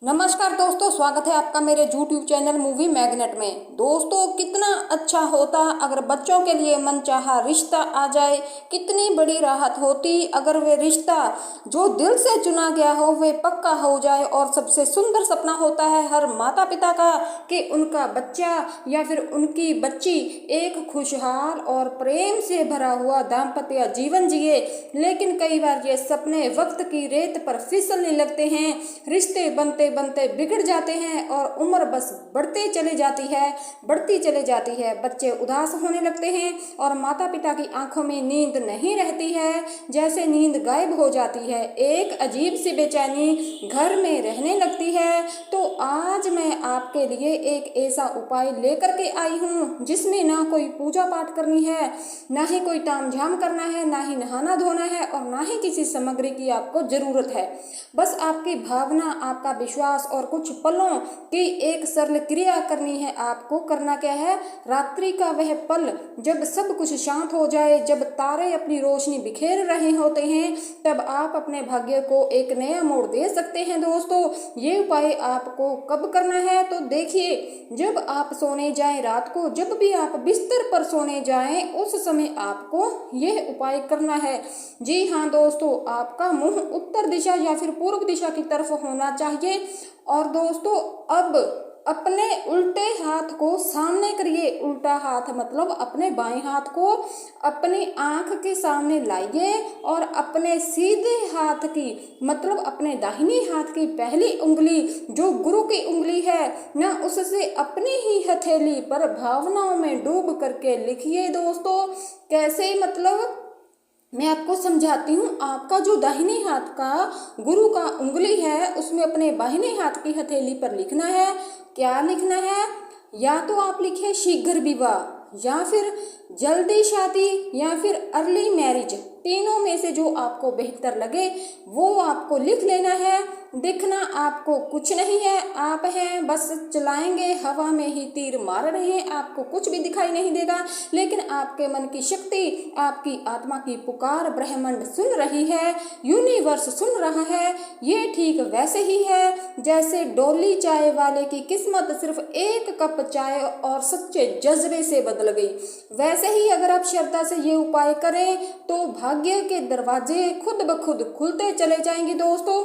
नमस्कार दोस्तों, स्वागत है आपका मेरे YouTube चैनल मूवी मैग्नेट में। दोस्तों, कितना अच्छा होता अगर बच्चों के लिए मनचाहा रिश्ता आ जाए। कितनी बड़ी राहत होती अगर वे रिश्ता जो दिल से चुना गया हो वे पक्का हो जाए। और सबसे सुंदर सपना होता है हर माता पिता का कि उनका बच्चा या फिर उनकी बच्ची एक खुशहाल और प्रेम से भरा हुआ दाम्पत्य जीवन जिए। लेकिन कई बार ये सपने वक्त की रेत पर फिसलने लगते हैं, रिश्ते बनते बनते बिगड़ जाते हैं और उम्र बस बढ़ती चली जाती है। बच्चे उदास होने लगते हैं और माता पिता की आंखों में नींद नहीं रहती है, जैसे नींद गायब हो जाती है। एक अजीब सी बेचैनी घर में रहने लगती है। तो आज मैं आपके लिए एक ऐसा उपाय लेकर के आई हूँ जिसमें ना कोई पूजा पाठ करनी है, ना ही कोई तामझाम करना है, ना ही नहाना धोना है और ना ही किसी सामग्री की आपको जरूरत है। बस आपकी भावना, आपका विश्वास और कुछ पलों की एक सरल क्रिया करनी है। आपको करना क्या है? रात्रि का वह पल जब सब कुछ शांत हो जाए, जब तारे अपनी रोशनी बिखेर रहे होते हैं, तब आप अपने भाग्य को एक नया मोड़ दे सकते हैं। दोस्तों, ये उपाय आपको कब करना है तो देखिए, जब आप सोने जाएं, रात को जब भी आप बिस्तर पर सोने जाएं, उस समय आपको यह उपाय करना है। जी हाँ दोस्तों, आपका मुंह उत्तर दिशा या फिर पूर्व दिशा की तरफ होना चाहिए। और दोस्तों, अब अपने उल्टे हाथ को सामने करिए। उल्टा हाथ मतलब अपने बाएं हाथ को अपनी आंख के सामने लाइए और अपने सीधे हाथ की मतलब अपने दाहिने हाथ की पहली उंगली जो गुरु की उंगली है ना, उससे अपनी ही हथेली पर भावनाओं में डूब करके लिखिए। दोस्तों, कैसे मतलब मैं आपको समझाती हूँ। आपका जो दाहिने हाथ का गुरु का उंगली है उसमें अपने बाहिने हाथ की हथेली पर लिखना है। क्या लिखना है? या तो आप लिखे शीघ्र विवाह, या फिर जल्दी शादी, या फिर अर्ली मैरिज। तीनों में से जो आपको बेहतर लगे वो आपको लिख लेना है। दिखना आपको कुछ नहीं है, आप हैं बस चलाएंगे हवा में ही तीर मार रहे हैं, आपको कुछ भी दिखाई नहीं देगा। लेकिन आपके मन की शक्ति, आपकी आत्मा की पुकार ब्रह्मांड सुन रही है, यूनिवर्स सुन रहा है। ये ठीक वैसे ही है जैसे डोली चाय वाले की किस्मत सिर्फ एक कप चाय और सच्चे जज्बे से बदल गई। वैसे ही अगर आप श्रद्धा से ये उपाय करें तो भाग्य के दरवाजे खुद ब खुद खुलते चले जाएंगे। दोस्तों,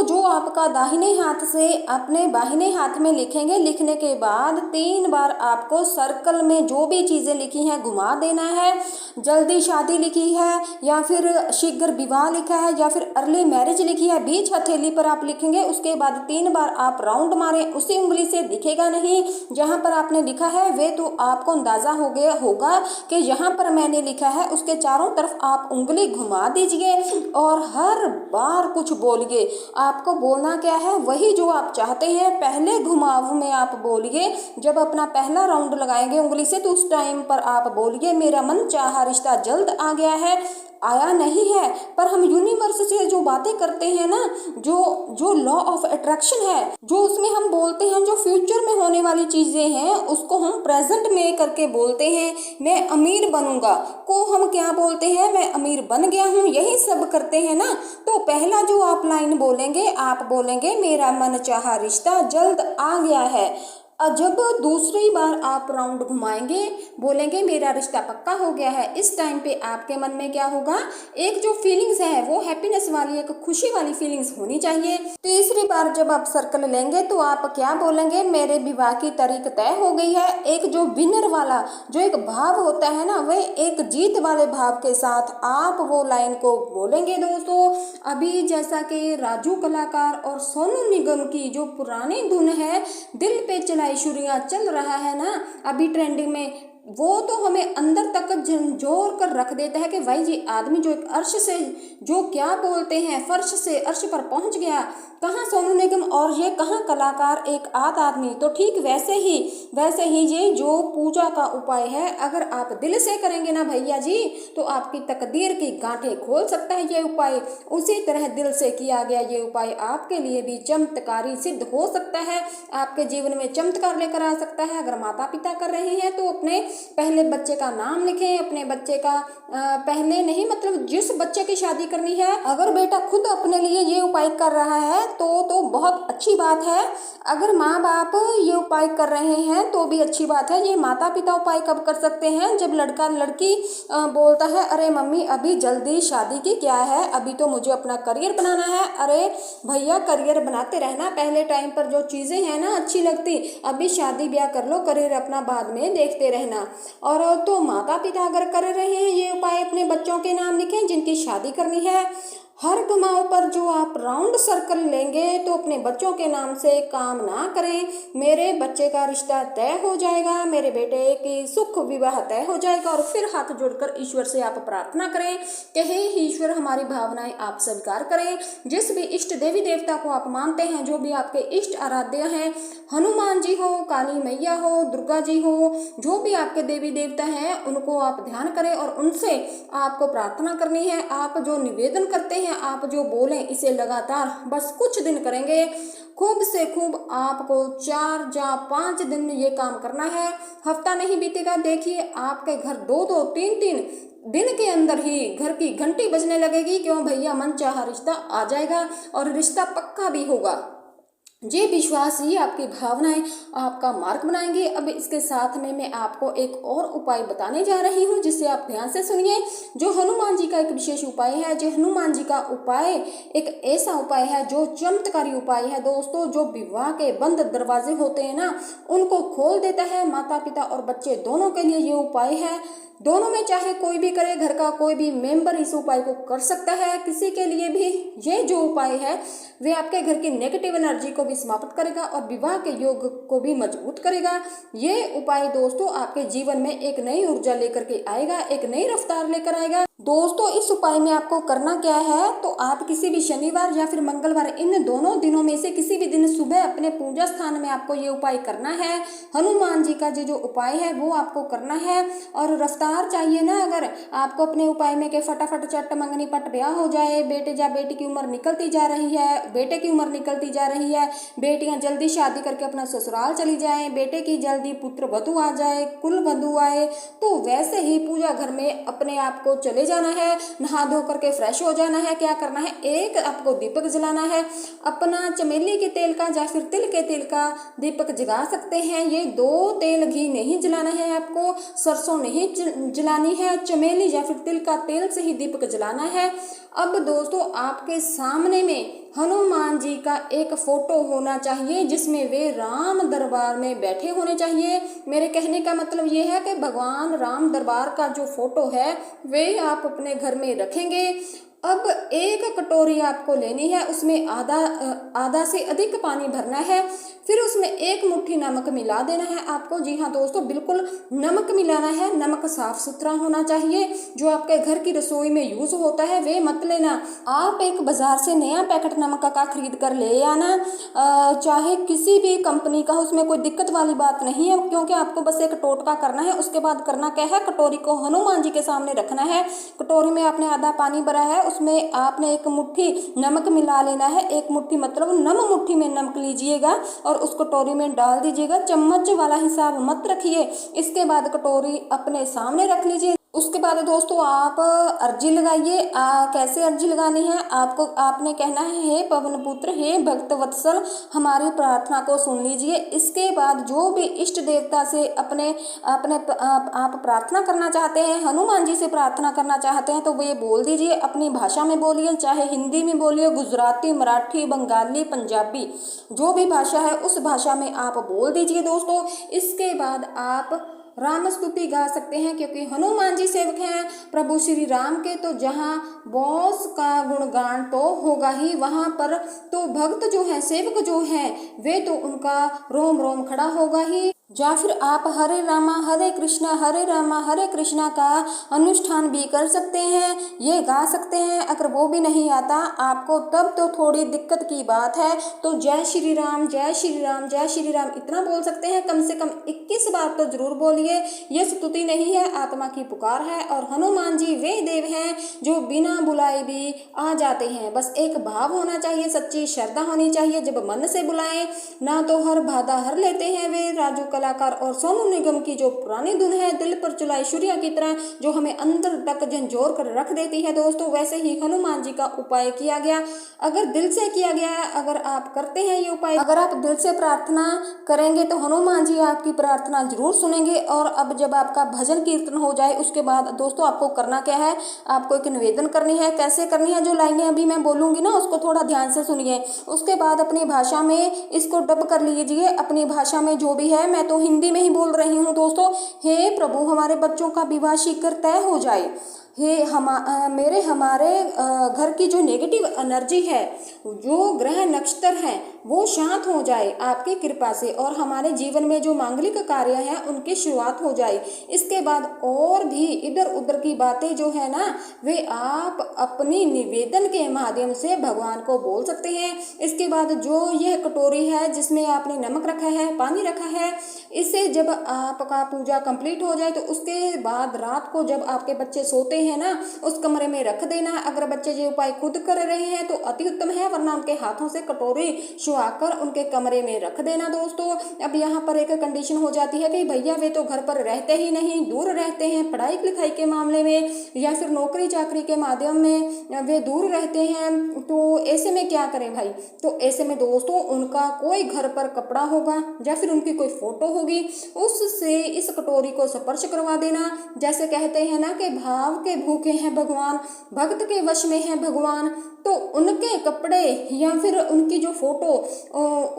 जो आपका दाहिने हाथ से अपने बाहिने हाथ में लिखेंगे, लिखने के बाद 3 बार आपको सर्कल में जो भी चीज़ें लिखी हैं घुमा देना है। जल्दी शादी लिखी है, या फिर शीघ्र विवाह लिखा है, या फिर अर्ली मैरिज लिखी है, बीच हथेली पर आप लिखेंगे। उसके बाद 3 बार आप राउंड मारें, उसी उंगली से दिखेगा नहीं जहाँ पर आपने लिखा है वे, तो आपको अंदाज़ा हो गया होगा कि यहाँ पर मैंने लिखा है। उसके चारों तरफ आप उंगली घुमा दीजिए और हर बार कुछ बोलिए। आपको बोलना क्या है? वही जो आप चाहते हैं। पहले घुमाव में आप बोलिए, जब अपना पहला राउंड लगाएंगे उंगली से, तो उस टाइम पर आप बोलिए, मेरा मन चाहा रिश्ता जल्द आ गया है। आया नहीं है, पर हम यूनिवर्स से जो बातें करते हैं ना, जो लॉ ऑफ अट्रैक्शन है, जो उसमें हम बोलते हैं जो फ्यूचर में होने वाली चीजें हैं, उसको हम प्रेजेंट में करके बोलते हैं। मैं अमीर बनूंगा को हम क्या बोलते हैं? मैं अमीर बन गया हूँ। यही सब करते हैं ना। तो पहला जो आप लाइन बोलेंगे, आप बोलेंगे मेरा मन चाहा रिश्ता जल्द आ गया है। जब दूसरी बार आप राउंड घुमाएंगे, बोलेंगे मेरा रिश्ता पक्का हो गया है। इस टाइम पे आपके मन में क्या होगा? एक जो फीलिंग्स है वो हैप्पीनेस वाली, एक खुशी वाली फीलिंग्स होनी चाहिए। तीसरी बार जब आप सर्कल लेंगे तो आप क्या बोलेंगे? मेरे विवाह की तारीख तय हो गई है। एक जो विनर वाला जो एक भाव होता है ना, वह एक जीत वाले भाव के साथ आप वो लाइन को बोलेंगे। दोस्तों, अभी जैसा कि राजू कलाकार और सोनू निगम की जो पुरानी धुन है दिल पे चलाई शुरियां चल रहा है ना, अभी ट्रेंडिंग में, वो तो हमें अंदर तक झंझोर कर रख देता है कि भाई ये आदमी जो एक अर्श से, जो क्या बोलते हैं, फर्श से अर्श पर पहुंच गया। कहाँ सोनू निगम और ये कहाँ कलाकार, एक आध आदमी। तो ठीक वैसे ही ये जो पूजा का उपाय है, अगर आप दिल से करेंगे ना भैया जी, तो आपकी तकदीर की गांठें खोल सकता है ये उपाय। उसी तरह दिल से किया गया ये उपाय आपके लिए भी चमत्कारी सिद्ध हो सकता है, आपके जीवन में चमत्कार लेकर आ सकता है। अगर माता पिता कर रहे हैं तो अपने पहले बच्चे का नाम लिखें, अपने बच्चे का पहले नहीं मतलब जिस बच्चे की शादी करनी है, अगर बेटा खुद अपने लिए ये उपाय कर रहा है तो बहुत अच्छी बात है। अगर माँ बाप ये उपाय कर रहे हैं तो भी अच्छी बात है। ये माता पिता उपाय कब कर सकते हैं? जब लड़का लड़की बोलता है अरे मम्मी अभी जल्दी शादी की क्या है, अभी तो मुझे अपना करियर बनाना है। अरे भैया करियर बनाते रहना, पहले टाइम पर जो चीज़ें हैं ना अच्छी लगती, अभी शादी ब्याह कर लो, करियर अपना बाद में देखते रहना। और तो माता पिता अगर कर रहे हैं ये उपाय, अपने बच्चों के नाम लिखें जिनकी शादी करनी है। हर घुमाव पर जो आप राउंड सर्कल लेंगे तो अपने बच्चों के नाम से काम ना करें। मेरे बच्चे का रिश्ता तय हो जाएगा, मेरे बेटे की सुख विवाह तय हो जाएगा। और फिर हाथ जोड़कर ईश्वर से आप प्रार्थना करें कि हे ईश्वर हमारी भावनाएं आप स्वीकार करें। जिस भी इष्ट देवी देवता को आप मानते हैं, जो भी आपके इष्ट आराध्य हैं, हनुमान जी हो, काली मैया हो, दुर्गा जी हो, जो भी आपके देवी देवता हैं उनको आप ध्यान करें और उनसे आपको प्रार्थना करनी है। आप जो निवेदन करते हैं, आप जो बोलें, इसे लगातार बस कुछ दिन करेंगे। खूब से खूब आपको 4 या 5 दिन ये काम करना है। हफ्ता नहीं बीतेगा, देखिए आपके घर 2-2, 3-3 दिन के अंदर ही घर की घंटी बजने लगेगी। क्यों भैया, मनचाहा रिश्ता आ जाएगा और रिश्ता पक्का भी होगा। ये विश्वास ही आपकी भावनाएं आपका मार्ग बनाएंगे। अब इसके साथ में मैं आपको एक और उपाय बताने जा रही हूँ, जिससे आप ध्यान से सुनिए। जो हनुमान जी का एक विशेष उपाय है, जो हनुमान जी का उपाय एक ऐसा उपाय है जो चमत्कारी उपाय है दोस्तों, जो विवाह के बंद दरवाजे होते हैं ना उनको खोल देता है। माता पिता और बच्चे दोनों के लिए ये उपाय है। दोनों में चाहे कोई भी करे, घर का कोई भी मेंबर इस उपाय को कर सकता है। किसी के लिए भी ये जो उपाय है वे आपके घर की नेगेटिव एनर्जी को भी समाप्त करेगा और विवाह के योग को भी मजबूत करेगा। ये उपाय दोस्तों आपके जीवन में एक नई ऊर्जा लेकर के आएगा, एक नई रफ्तार लेकर आएगा। दोस्तों इस उपाय में आपको करना क्या है, तो आप किसी भी शनिवार या फिर मंगलवार, इन दोनों दिनों में से किसी भी दिन सुबह अपने पूजा स्थान में आपको ये उपाय करना है। हनुमान जी का जो उपाय है वो आपको करना है। और रफ्तार चाहिए ना, अगर आपको अपने उपाय में के फटाफट चट मंगनी पट ब्याह हो जाए, बेटे या बेटी की उम्र निकलती जा रही है, बेटे की उम्र निकलती जा रही है, बेटियां जल्दी शादी करके अपना ससुराल चली जाए, बेटे की जल्दी पुत्र वधु आ जाए, कुल वधु आए, तो वैसे ही पूजा घर में अपने आप को चले जाना है, नहा धो करके फ्रेश हो जाना है। क्या करना है, एक आपको दीपक जलाना है। अपना चमेली के तेल का या फिर तिल के तेल का दीपक जला सकते हैं। ये 2 तेल घी नहीं जलाना है, आपको सरसों नहीं जलानी है, चमेली या फिर तिल का तेल से ही दीपक जलाना है। अब दोस्तों आपके सामने में हनुमान जी का एक फोटो होना चाहिए, जिसमें वे राम दरबार में बैठे होने चाहिए। मेरे कहने का मतलब ये है कि भगवान राम दरबार का जो फोटो है वे आप अपने घर में रखेंगे। अब एक कटोरी आपको लेनी है, उसमें आधा से अधिक पानी भरना है, फिर उसमें 1 मुट्ठी नमक मिला देना है आपको। जी हाँ दोस्तों, बिल्कुल नमक मिलाना है। नमक साफ सुथरा होना चाहिए, जो आपके घर की रसोई में यूज होता है वे मत लेना। आप एक बाजार से नया पैकेट नमक का खरीद कर ले आना, चाहे किसी भी कंपनी का, उसमें कोई दिक्कत वाली बात नहीं है, क्योंकि आपको बस एक टोटका करना है। उसके बाद करना क्या है, कटोरी को हनुमान जी के सामने रखना है। कटोरी में आपने आधा पानी भरा है, उसमें आपने 1 मुट्ठी नमक मिला लेना है। 1 मुट्ठी मतलब नम मुट्ठी में नमक लीजिएगा और उस कटोरी में डाल दीजिएगा। चम्मच वाला हिसाब मत रखिए। इसके बाद कटोरी अपने सामने रख लीजिए। उसके बाद दोस्तों आप अर्जी लगाइए। कैसे अर्जी लगानी है, आपने कहना है हे पवन पुत्र, हे भक्त वत्सल, हमारी प्रार्थना को सुन लीजिए। इसके बाद जो भी इष्ट देवता से अपने आप प्रार्थना करना चाहते हैं, हनुमान जी से प्रार्थना करना चाहते हैं, तो वो ये बोल दीजिए। अपनी भाषा में बोलिए, चाहे हिंदी में बोलिए, गुजराती, मराठी, बंगाली, पंजाबी, जो भी भाषा है उस भाषा में आप बोल दीजिए दोस्तों। इसके बाद आप राम स्तुति गा सकते हैं, क्योंकि हनुमान जी सेवक हैं प्रभु श्री राम के। तो जहाँ बॉस का गुणगान तो होगा ही, वहाँ पर तो भक्त जो है, सेवक जो है, वे तो उनका रोम रोम खड़ा होगा ही। या फिर आप हरे रामा हरे कृष्णा का अनुष्ठान भी कर सकते हैं, ये गा सकते हैं। अगर वो भी नहीं आता आपको, तब तो थोड़ी दिक्कत की बात है, तो जय श्री राम जय श्री राम जय श्री राम इतना बोल सकते हैं। कम से कम 21 बार तो जरूर बोलिए। ये स्तुति नहीं है, आत्मा की पुकार है। और हनुमान जी वे देव हैं जो बिना बुलाए भी आ जाते हैं। बस एक भाव होना चाहिए, सच्ची श्रद्धा होनी चाहिए। जब मन से बुलाएं ना तो हर बाधा हर लेते हैं वे। राजू कलाकार और सोनू निगम की जो पुरानी धुन है दिल पर चुलाई छुरिया की तरह जो हमें अंदर तक झंझोर कर रख देती है दोस्तों, वैसे ही हनुमान जी का उपाय किया गया। अगर दिल से किया गया है, अगर आप करते हैं ये उपाय, अगर आप दिल से प्रार्थना करेंगे तो हनुमान जी आपकी प्रार्थना जरूर सुनेंगे। और अब जब आपका भजन कीर्तन हो जाए उसके बाद दोस्तों आपको करना क्या है, आपको एक निवेदन करनी है। कैसे करनी है, जो लाइनें अभी मैं बोलूंगी ना उसको थोड़ा ध्यान से सुनिए। उसके बाद अपनी भाषा में इसको डब कर लीजिए, अपनी भाषा में जो भी है। मैं तो हिंदी में ही बोल रही हूँ दोस्तों। हे प्रभु, हमारे बच्चों का विवाह शीघ्र तय हो जाए। हे हमारे घर की जो नेगेटिव एनर्जी है, जो ग्रह नक्षत्र हैं वो शांत हो जाए आपकी कृपा से, और हमारे जीवन में जो मांगलिक कार्य हैं उनकी शुरुआत हो जाए। इसके बाद और भी इधर उधर की बातें जो है ना वे आप अपनी निवेदन के माध्यम से भगवान को बोल सकते हैं। इसके बाद जो यह कटोरी है जिसमें आपने नमक रखा है, पानी रखा है, इसे जब आपका पूजा कंप्लीट हो जाए तो उसके बाद रात को जब आपके बच्चे सोते हैं ना उस कमरे में रख देना। अगर बच्चे ये उपाय खुद कर रहे हैं तो अति उत्तम है, वरना उनके हाथों से कटोरी छुआकर उनके कमरे में रख देना दोस्तों। अब यहाँ पर एक कंडीशन हो जाती है कि भैया वे तो घर पर रहते ही नहीं, दूर रहते हैं, पढ़ाई लिखाई के मामले में या फिर नौकरी चाकरी के माध्यम में वे दूर रहते हैं, तो ऐसे में क्या करें भाई। तो ऐसे में दोस्तों उनका कोई घर पर कपड़ा होगा या फिर उनकी कोई फोटो होगी, उससे इस कटोरी को स्पर्श करवा देना। जैसे कहते हैं ना कि भाव के भूखे हैं भगवान, भक्त के वश में है भगवान, तो उनके कपड़े या फिर उनकी जो फोटो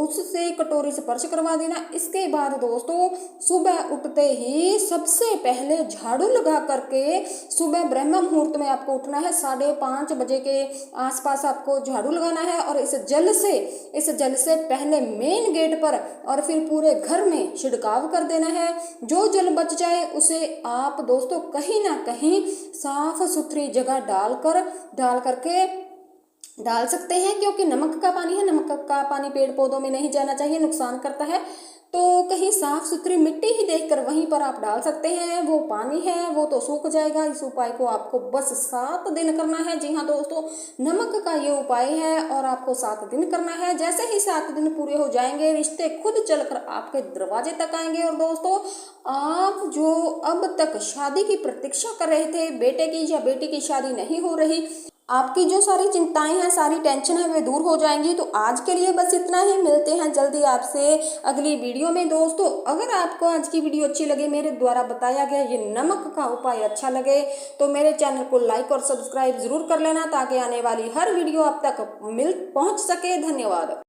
उससे कटोरी स्पर्श करवा देना। इसके बाद दोस्तों सुबह उठते ही सबसे पहले झाड़ू लगा करके, सुबह ब्रह्म मुहूर्त में आपको उठना है, 5:30 बजे के आसपास आपको झाड़ू लगाना है और इस जल से पहले मेन गेट पर और फिर पूरे घर में छिड़काव कर देना है। जो जल बच जाए उसे आप दोस्तों कहीं ना कहीं साफ सुथरी जगह डाल करके डाल सकते हैं, क्योंकि नमक का पानी है, नमक का पानी पेड़ पौधों में नहीं जाना चाहिए, नुकसान करता है। तो कहीं साफ सुथरी मिट्टी ही देखकर वहीं पर आप डाल सकते हैं। वो पानी है वो तो सूख जाएगा। इस उपाय को आपको बस 7 दिन करना है। जी हाँ दोस्तों, नमक का ये उपाय है और आपको 7 दिन करना है। जैसे ही 7 दिन पूरे हो जाएंगे रिश्ते खुद चलकर आपके दरवाजे तक आएंगे। और दोस्तों आप जो अब तक शादी की प्रतीक्षा कर रहे थे, बेटे की या बेटी की शादी नहीं हो रही, आपकी जो सारी चिंताएं हैं, सारी टेंशन है वे दूर हो जाएंगी। तो आज के लिए बस इतना ही, मिलते हैं जल्दी आपसे अगली वीडियो में। दोस्तों अगर आपको आज की वीडियो अच्छी लगे, मेरे द्वारा बताया गया ये नमक का उपाय अच्छा लगे, तो मेरे चैनल को लाइक और सब्सक्राइब जरूर कर लेना, ताकि आने वाली हर वीडियो आप तक पहुंच सके। धन्यवाद।